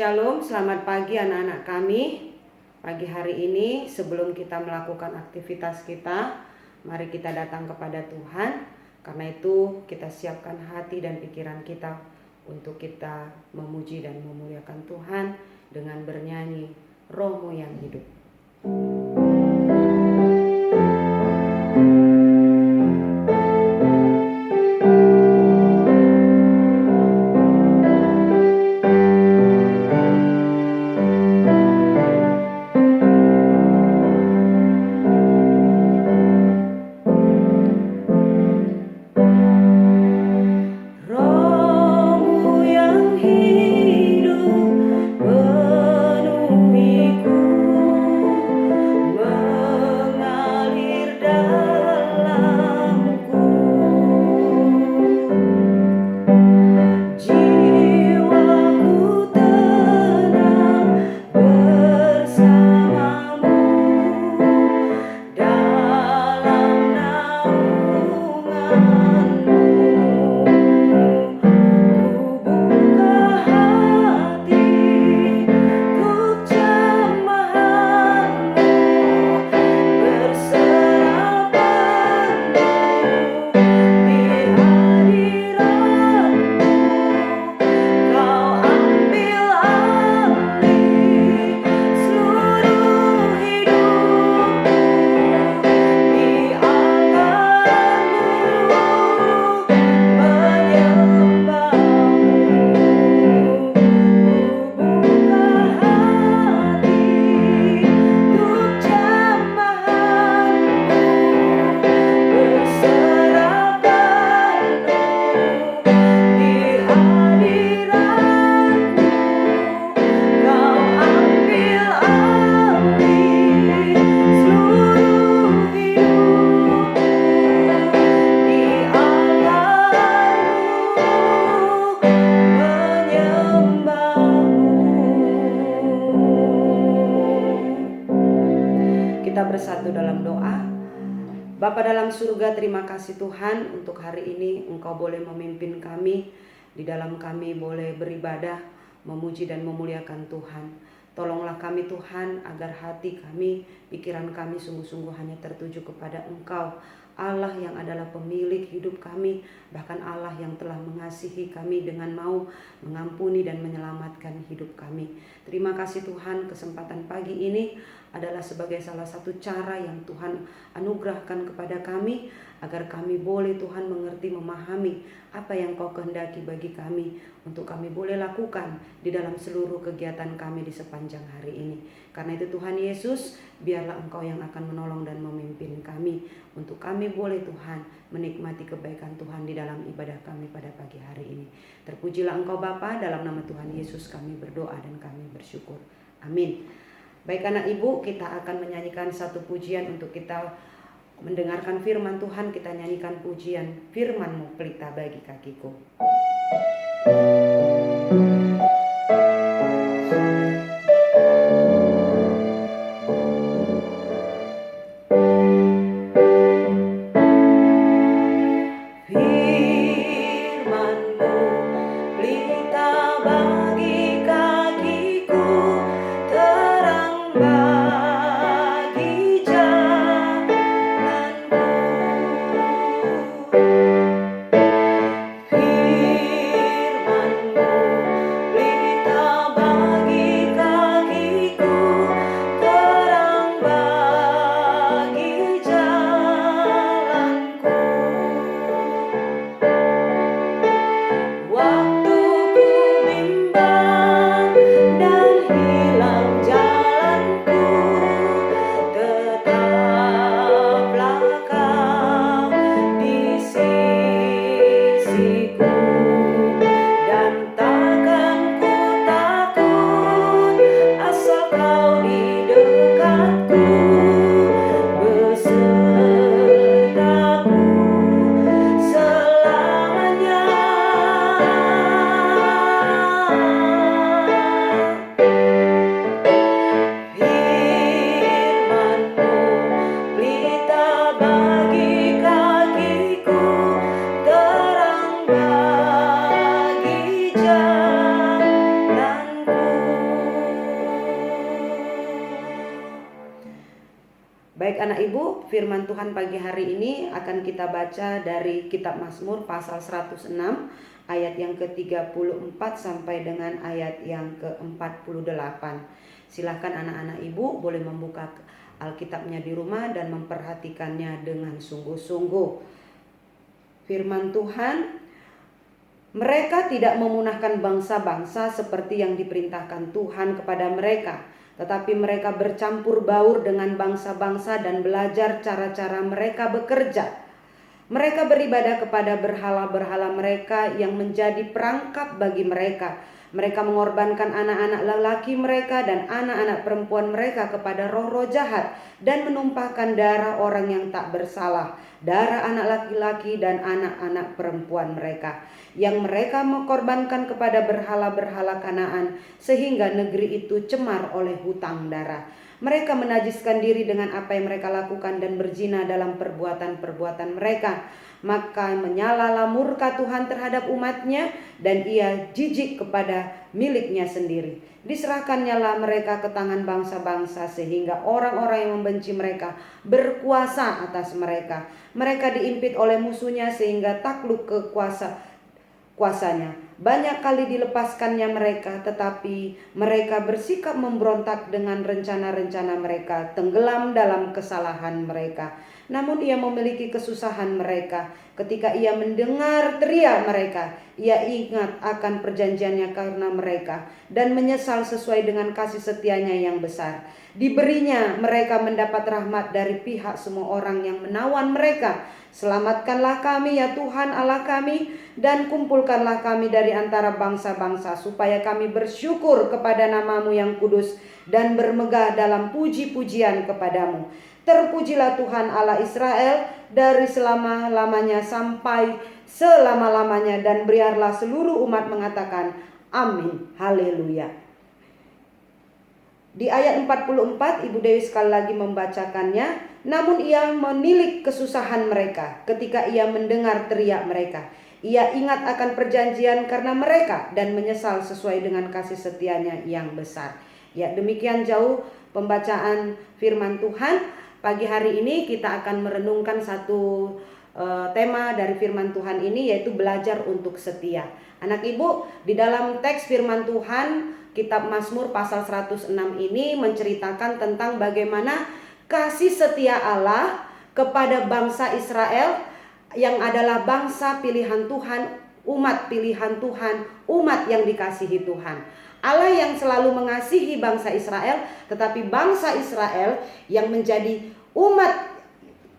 Shalom, selamat pagi anak-anak kami. Pagi hari ini sebelum kita melakukan aktivitas kita, mari kita datang kepada Tuhan. Karena itu kita siapkan hati dan pikiran kita untuk kita memuji dan memuliakan Tuhan dengan bernyanyi Roh-Mu yang hidup. Bersatu dalam doa. Bapa dalam surga, terima kasih Tuhan untuk hari ini Engkau boleh memimpin kami, di dalam kami boleh beribadah, memuji dan memuliakan Tuhan. Tolonglah kami Tuhan agar hati kami, pikiran kami sungguh-sungguh hanya tertuju kepada Engkau, Allah yang adalah pemilik hidup kami, bahkan Allah yang telah mengasihi kami dengan mau mengampuni dan menyelamatkan hidup kami. Terima kasih Tuhan, kesempatan pagi ini adalah sebagai salah satu cara yang Tuhan anugerahkan kepada kami, agar kami boleh Tuhan mengerti, memahami apa yang Kau kehendaki bagi kami, untuk kami boleh lakukan di dalam seluruh kegiatan kami di sepanjang hari ini. Karena itu Tuhan Yesus, biarlah Engkau yang akan menolong dan memimpin kami, untuk kami boleh Tuhan menikmati kebaikan Tuhan di dalam ibadah kami pada pagi hari ini. Terpujilah Engkau Bapa, dalam nama Tuhan Yesus kami berdoa dan kami bersyukur. Amin. Baik anak ibu, kita akan menyanyikan satu pujian untuk kita mendengarkan firman Tuhan. Kita nyanyikan pujian Firman-Mu pelita bagi kakiku. Firman-Mu Baik anak ibu, firman Tuhan pagi hari ini akan kita baca dari kitab Mazmur pasal 106 ayat yang ke-34 sampai dengan ayat yang ke-48. Silahkan anak-anak ibu boleh membuka Alkitabnya di rumah dan memperhatikannya dengan sungguh-sungguh. Firman Tuhan, mereka tidak memunahkan bangsa-bangsa seperti yang diperintahkan Tuhan kepada mereka, tetapi mereka bercampur baur dengan bangsa-bangsa dan belajar cara-cara mereka bekerja. Mereka beribadah kepada berhala-berhala mereka yang menjadi perangkap bagi mereka. Mereka mengorbankan anak-anak lelaki mereka dan anak-anak perempuan mereka kepada roh-roh jahat dan menumpahkan darah orang yang tak bersalah, darah anak laki-laki dan anak-anak perempuan mereka, yang mereka mengorbankan kepada berhala-berhala Kanaan, sehingga negeri itu cemar oleh hutang darah. Mereka menajiskan diri dengan apa yang mereka lakukan dan berzina dalam perbuatan-perbuatan mereka. Maka menyalalah murka Tuhan terhadap umatnya, dan ia jijik kepada miliknya sendiri. Diserahkannyalah mereka ke tangan bangsa-bangsa, sehingga orang-orang yang membenci mereka berkuasa atas mereka. Mereka diimpit oleh musuhnya sehingga takluk ke kuasanya. Banyak kali dilepaskannya mereka, tetapi mereka bersikap memberontak dengan rencana-rencana mereka, tenggelam dalam kesalahan mereka. Namun ia memiliki kesusahan mereka. Ketika ia mendengar teriak mereka, ia ingat akan perjanjiannya karena mereka, dan menyesal sesuai dengan kasih setianya yang besar. Diberinya mereka mendapat rahmat dari pihak semua orang yang menawan mereka. Selamatkanlah kami ya Tuhan Allah kami, dan kumpulkanlah kami dari antara bangsa-bangsa, supaya kami bersyukur kepada nama-Mu yang kudus dan bermegah dalam puji-pujian kepadamu. Terpujilah Tuhan Allah Israel dari selama-lamanya sampai selama-lamanya, dan biarlah seluruh umat mengatakan amin, haleluya. Di ayat 44 Ibu Dewi sekali lagi membacakannya. Namun ia menilik kesusahan mereka ketika ia mendengar teriak mereka. Ia ingat akan perjanjian karena mereka, dan menyesal sesuai dengan kasih setianya yang besar. Ya, demikian jauh pembacaan firman Tuhan. Pagi hari ini kita akan merenungkan satu tema dari firman Tuhan ini, yaitu belajar untuk setia. Anak ibu, di dalam teks firman Tuhan kitab Mazmur pasal 106 ini menceritakan tentang bagaimana kasih setia Allah kepada bangsa Israel yang adalah bangsa pilihan Tuhan, umat pilihan Tuhan, umat yang dikasihi Tuhan. Allah yang selalu mengasihi bangsa Israel, tetapi bangsa Israel yang menjadi umat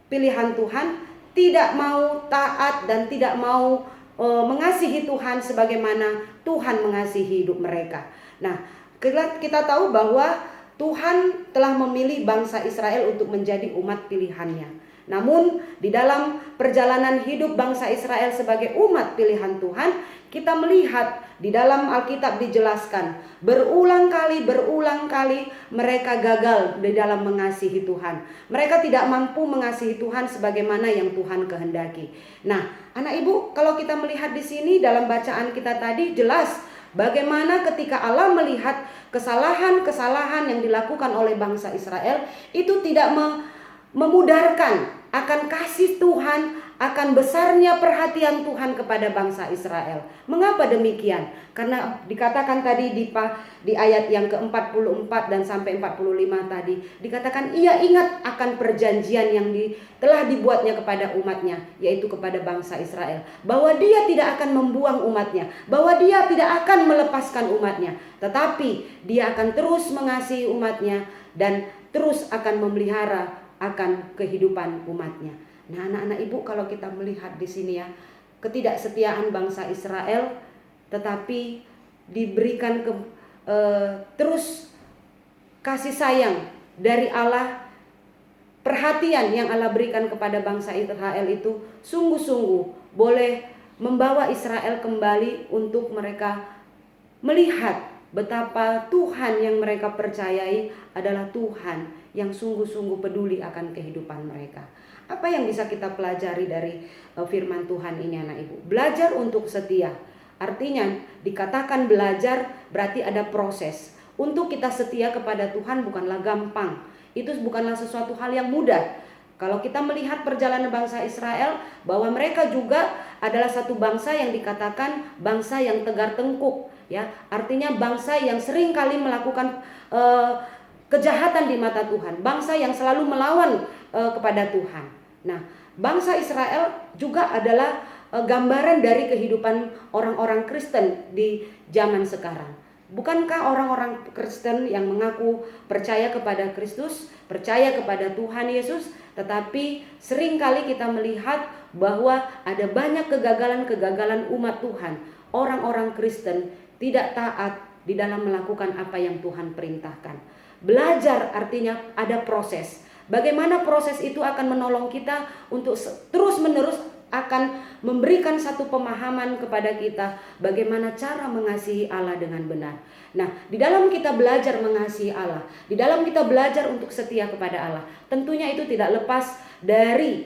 pilihan Tuhan tidak mau taat dan tidak mau mengasihi Tuhan sebagaimana Tuhan mengasihi hidup mereka. Nah, kita tahu bahwa Tuhan telah memilih bangsa Israel untuk menjadi umat pilihannya. Namun di dalam perjalanan hidup bangsa Israel sebagai umat pilihan Tuhan, kita melihat di dalam Alkitab dijelaskan berulang kali mereka gagal di dalam mengasihi Tuhan. Mereka tidak mampu mengasihi Tuhan sebagaimana yang Tuhan kehendaki. Nah, anak ibu, kalau kita melihat di sini dalam bacaan kita tadi jelas bagaimana ketika Allah melihat kesalahan-kesalahan yang dilakukan oleh bangsa Israel itu tidak memudarkan akan kasih Tuhan, akan besarnya perhatian Tuhan kepada bangsa Israel. Mengapa demikian? Karena dikatakan tadi di ayat yang ke-44 dan sampai 45 tadi, dikatakan ia ingat akan perjanjian yang telah dibuatnya kepada umatnya, yaitu kepada bangsa Israel, bahwa dia tidak akan membuang umatnya, bahwa dia tidak akan melepaskan umatnya, tetapi dia akan terus mengasihi umatnya dan terus akan memelihara akan kehidupan umatnya. Nah, anak-anak ibu, kalau kita melihat di sini ya, ketidaksetiaan bangsa Israel, tetapi diberikan terus kasih sayang dari Allah, perhatian yang Allah berikan kepada bangsa Israel itu sungguh-sungguh boleh membawa Israel kembali untuk mereka melihat betapa Tuhan yang mereka percayai adalah Tuhan yang sungguh-sungguh peduli akan kehidupan mereka. Apa yang bisa kita pelajari dari firman Tuhan ini anak ibu? Belajar untuk setia. Artinya dikatakan belajar berarti ada proses. Untuk kita setia kepada Tuhan bukanlah gampang. Itu bukanlah sesuatu hal yang mudah. Kalau kita melihat perjalanan bangsa Israel, bahwa mereka juga adalah satu bangsa yang dikatakan bangsa yang tegar tengkuk, ya. Artinya bangsa yang sering kali melakukan kejahatan di mata Tuhan, bangsa yang selalu melawan kepada Tuhan. Nah, bangsa Israel juga adalah gambaran dari kehidupan orang-orang Kristen di zaman sekarang. Bukankah orang-orang Kristen yang mengaku percaya kepada Kristus, percaya kepada Tuhan Yesus, tetapi seringkali kita melihat bahwa ada banyak kegagalan-kegagalan umat Tuhan. Orang-orang Kristen tidak taat di dalam melakukan apa yang Tuhan perintahkan. Belajar artinya ada proses. Bagaimana proses itu akan menolong kita untuk terus-menerus akan memberikan satu pemahaman kepada kita bagaimana cara mengasihi Allah dengan benar. Nah, di dalam kita belajar mengasihi Allah, di dalam kita belajar untuk setia kepada Allah, tentunya itu tidak lepas dari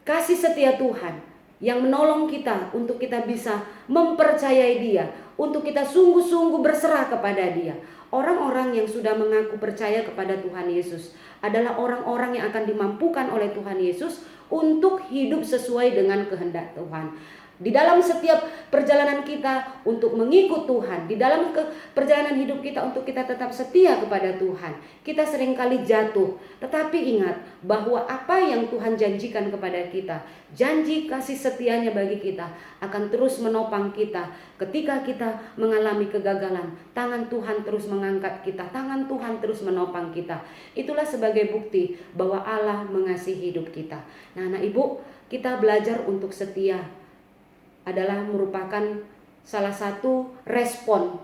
kasih setia Tuhan yang menolong kita untuk kita bisa mempercayai Dia, untuk kita sungguh-sungguh berserah kepada Dia. Orang-orang yang sudah mengaku percaya kepada Tuhan Yesus adalah orang-orang yang akan dimampukan oleh Tuhan Yesus untuk hidup sesuai dengan kehendak Tuhan. Di dalam setiap perjalanan kita untuk mengikut Tuhan, di dalam perjalanan hidup kita untuk kita tetap setia kepada Tuhan, kita seringkali jatuh. Tetapi ingat bahwa apa yang Tuhan janjikan kepada kita, janji kasih setianya bagi kita akan terus menopang kita. Ketika kita mengalami kegagalan, tangan Tuhan terus mengangkat kita, tangan Tuhan terus menopang kita. Itulah sebagai bukti bahwa Allah mengasihi hidup kita. Nah, anak ibu, kita belajar untuk setia adalah merupakan salah satu respon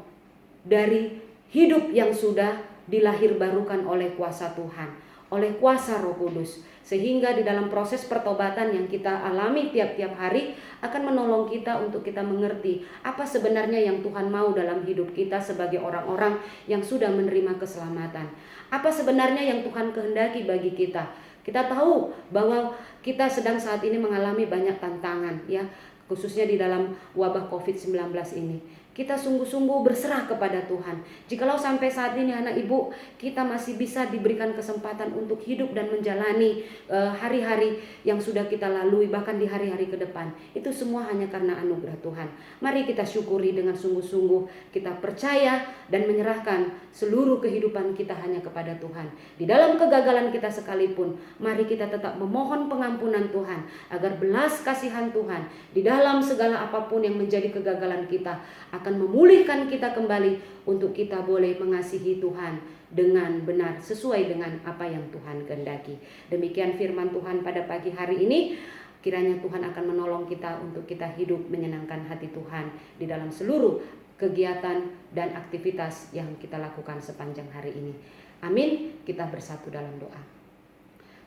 dari hidup yang sudah dilahirbarukan oleh kuasa Tuhan, oleh kuasa Roh Kudus, sehingga di dalam proses pertobatan yang kita alami tiap-tiap hari akan menolong kita untuk kita mengerti apa sebenarnya yang Tuhan mau dalam hidup kita sebagai orang-orang yang sudah menerima keselamatan. Apa sebenarnya yang Tuhan kehendaki bagi kita. Kita tahu bahwa kita sedang saat ini mengalami banyak tantangan, ya, khususnya di dalam wabah COVID-19 ini. Kita sungguh-sungguh berserah kepada Tuhan. Jikalau sampai saat ini anak ibu kita masih bisa diberikan kesempatan untuk hidup dan menjalani hari-hari yang sudah kita lalui, bahkan di hari-hari ke depan, itu semua hanya karena anugerah Tuhan. Mari kita syukuri dengan sungguh-sungguh. Kita percaya dan menyerahkan seluruh kehidupan kita hanya kepada Tuhan. Di dalam kegagalan kita sekalipun, mari kita tetap memohon pengampunan Tuhan, agar belas kasihan Tuhan di dalam segala apapun yang menjadi kegagalan kita akan memulihkan kita kembali untuk kita boleh mengasihi Tuhan dengan benar sesuai dengan apa yang Tuhan kehendaki. Demikian firman Tuhan pada pagi hari ini. Kiranya Tuhan akan menolong kita untuk kita hidup menyenangkan hati Tuhan di dalam seluruh kegiatan dan aktivitas yang kita lakukan sepanjang hari ini. Amin. Kita bersatu dalam doa.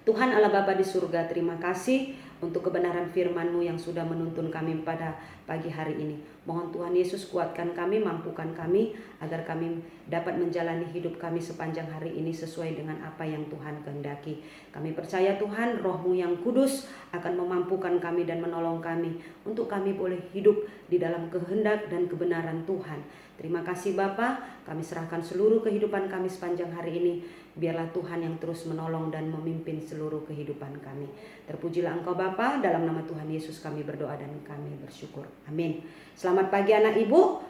Tuhan Allah Bapa di surga, terima kasih untuk kebenaran firman-Mu yang sudah menuntun kami pada pagi hari ini. Mohon Tuhan Yesus kuatkan kami, mampukan kami, agar kami dapat menjalani hidup kami sepanjang hari ini sesuai dengan apa yang Tuhan kehendaki. Kami percaya Tuhan, Roh-Mu yang kudus akan memampukan kami dan menolong kami untuk kami boleh hidup di dalam kehendak dan kebenaran Tuhan. Terima kasih Bapa, kami serahkan seluruh kehidupan kami sepanjang hari ini. Biarlah Tuhan yang terus menolong dan memimpin seluruh kehidupan kami. Terpujilah Engkau Bapa, dalam nama Tuhan Yesus kami berdoa dan kami bersyukur. Amin. Selamat pagi anak ibu,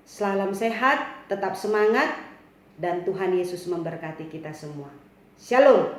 salam sehat, tetap semangat, dan Tuhan Yesus memberkati kita semua. Shalom.